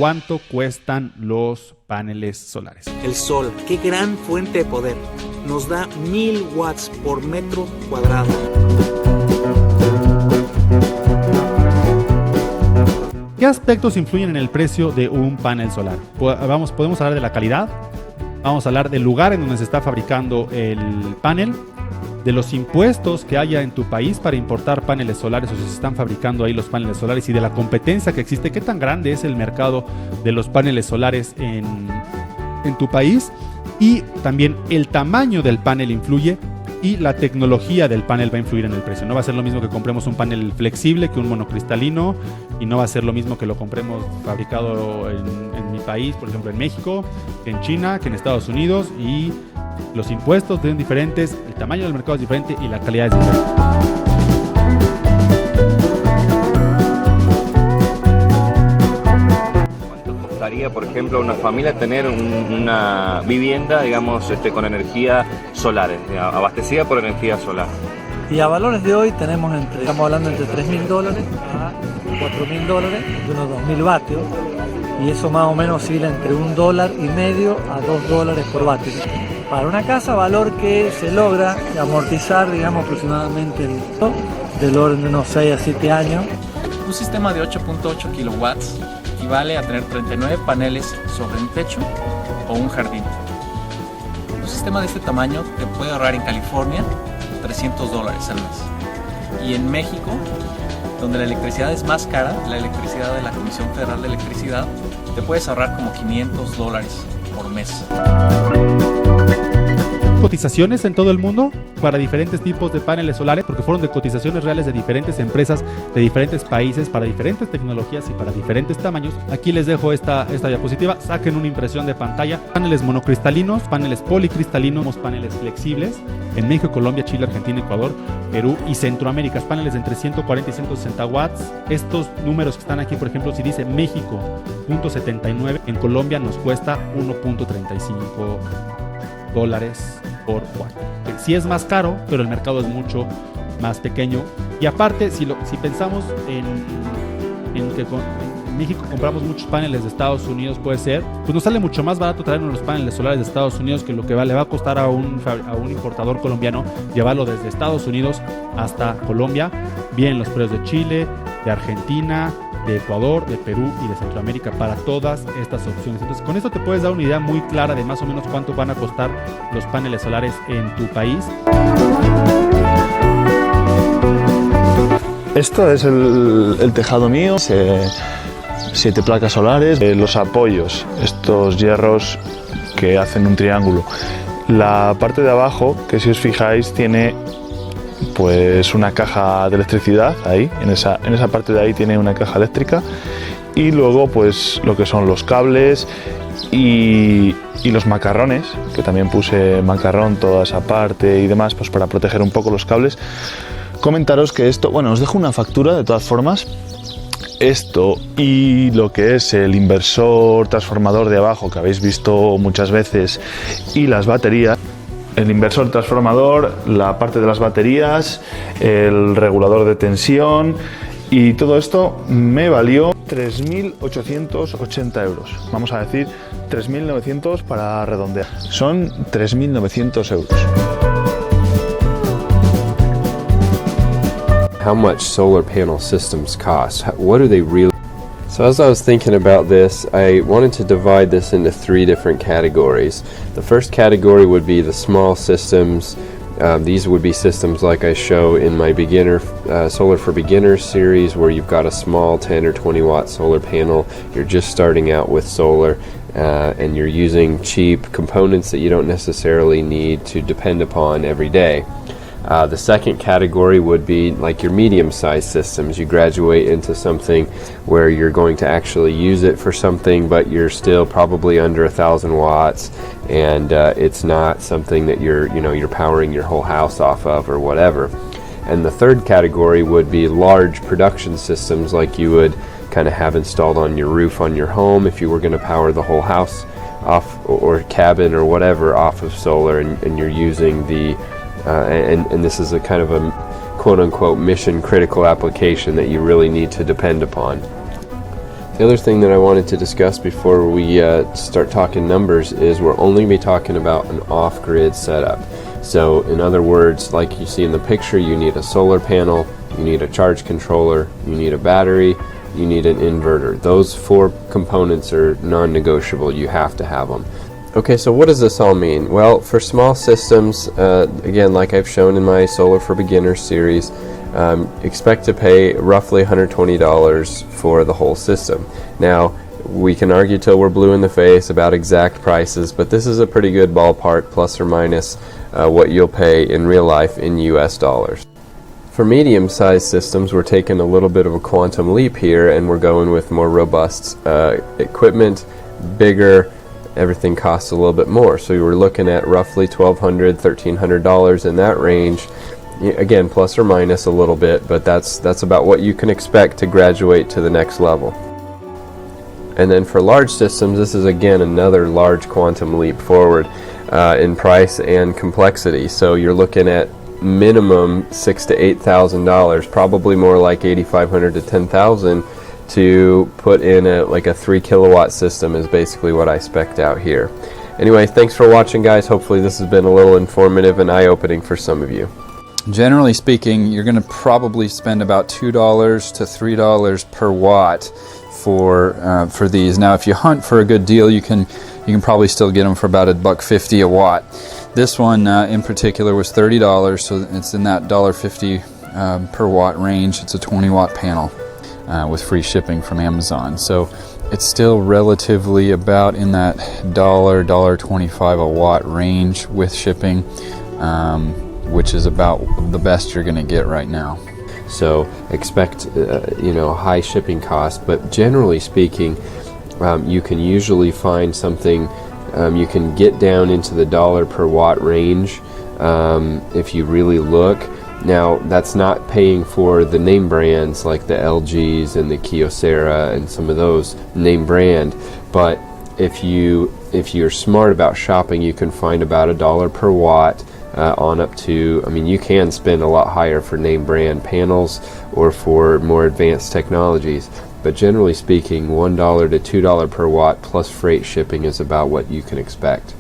¿cuánto cuestan los paneles solares? El sol, qué gran fuente de poder. Nos da 1000 watts por metro cuadrado. ¿Qué aspectos influyen en el precio de un panel solar? Podemos hablar de la calidad, vamos a hablar del lugar en donde se está fabricando el panel, de los impuestos que haya en tu país para importar paneles solares o si se están fabricando ahí los paneles solares y de la competencia que existe. ¿Qué tan grande es el mercado de los paneles solares en tu país? Y también el tamaño del panel influye y la tecnología del panel va a influir en el precio. No va a ser lo mismo que compremos un panel flexible que un monocristalino y no va a ser lo mismo que lo compremos fabricado en mi país, por ejemplo en México, que en China, que en Estados Unidos, y los impuestos son diferentes, el tamaño del mercado es diferente y la calidad es diferente. Por ejemplo, a una familia tener una vivienda, digamos, con energía solar, abastecida por energía solar. Y a valores de hoy estamos hablando entre $3.000 a $4.000, de unos 2.000 vatios, y eso más o menos oscila entre $1.50 a $2 por vatio. Para una casa, valor que se logra amortizar, digamos, aproximadamente del orden de unos 6 a 7 años. Un sistema de 8.8 kilowatts equivale a tener 39 paneles sobre un techo o un jardín. Un sistema de este tamaño te puede ahorrar en California $300 al mes. Y en México, donde la electricidad es más cara, la electricidad de la Comisión Federal de Electricidad, te puedes ahorrar como $500 por mes. Cotizaciones en todo el mundo para diferentes tipos de paneles solares, porque fueron de cotizaciones reales de diferentes empresas, de diferentes países, para diferentes tecnologías y para diferentes tamaños. Aquí les dejo esta diapositiva, saquen una impresión de pantalla. Paneles monocristalinos, paneles policristalinos, paneles flexibles en México, Colombia, Chile, Argentina, Ecuador, Perú y Centroamérica. Paneles de entre 140 y 160 watts. Estos números que están aquí, por ejemplo, si dice México, .79, en Colombia nos cuesta $1.35 por watt. Sí es más caro, pero el mercado es mucho más pequeño. Y aparte, si pensamos en que en México compramos muchos paneles de Estados Unidos, puede ser, pues nos sale mucho más barato traernos los paneles solares de Estados Unidos que lo que le va a costar a un importador colombiano llevarlo desde Estados Unidos hasta Colombia. Bien, los precios de Chile, de Argentina, de Ecuador, de Perú y de Centroamérica para todas estas opciones. Entonces, con esto te puedes dar una idea muy clara de más o menos cuánto van a costar los paneles solares en tu país. Esto es el tejado mío, 7 placas solares, los apoyos, estos hierros que hacen un triángulo. La parte de abajo, que si os fijáis, tiene pues una caja de electricidad ahí, en esa parte de ahí tiene una caja eléctrica, y luego pues lo que son los cables y los macarrones, que también puse macarrón toda esa parte y demás, pues para proteger un poco los cables. Comentaros que esto, bueno, os dejo una factura de todas formas, esto y lo que es el inversor transformador de abajo que habéis visto muchas veces y las baterías. El inversor transformador, la parte de las baterías, el regulador de tensión y todo esto me valió 3.880 euros. Vamos a decir 3.900 para redondear. Son 3.900 euros. How much solar panel systems cost? What do they really? So as I was thinking about this, I wanted to divide this into 3 different categories. The first category would be the small systems. These would be systems like I show in my Solar for Beginners series, where you've got a small 10 or 20 watt solar panel. You're just starting out with solar, and you're using cheap components that you don't necessarily need to depend upon every day. The second category would be like your medium-sized systems. You graduate into something where you're going to actually use it for something, but you're still probably under 1,000 watts, and it's not something that you're powering your whole house off of or whatever. And the third category would be large production systems, like you would kind of have installed on your roof on your home if you were going to power the whole house off, or cabin or whatever, off of solar, and you're using the and this is a kind of a quote-unquote mission-critical application that you really need to depend upon. The other thing that I wanted to discuss before we start talking numbers is we're only going to be talking about an off-grid setup. So in other words, like you see in the picture, you need a solar panel, you need a charge controller, you need a battery, you need an inverter. Those 4 components are non-negotiable. You have to have them. Okay, so what does this all mean? Well, for small systems, again, like I've shown in my Solar for Beginners series, expect to pay roughly $120 for the whole system. Now, we can argue till we're blue in the face about exact prices, but this is a pretty good ballpark, plus or minus what you'll pay in real life in US dollars. For medium-sized systems, we're taking a little bit of a quantum leap here, and we're going with more robust equipment, bigger. Everything costs a little bit more. So we're looking at roughly $1,200, $1,300 in that range. Again, plus or minus a little bit, but that's about what you can expect to graduate to the next level. And then for large systems, this is again another large quantum leap forward in price and complexity. So you're looking at minimum $6,000 to $8,000, probably more like $8,500 to $10,000 to put in a 3 kilowatt system is basically what I spec'd out here. Anyway, thanks for watching, guys. Hopefully this has been a little informative and eye-opening for some of you. Generally speaking, you're going to probably spend about $2 to $3 per watt for these. Now, if you hunt for a good deal, you can probably still get them for about $1.50 a watt. This one in particular was $30, so it's in that $1.50 per watt range. It's a 20 watt panel with free shipping from Amazon. So it's still relatively about in that $1.25 a watt range with shipping, which is about the best you're going to get right now. So expect high shipping costs, but generally speaking, you can usually find something. You can get down into the dollar per watt range if you really look. Now, that's not paying for the name brands like the LGs and the Kyocera and some of those name brand, but if you're smart about shopping, you can find about $1 per watt on up to, you can spend a lot higher for name brand panels or for more advanced technologies, but generally speaking, $1 to $2 per watt plus freight shipping is about what you can expect.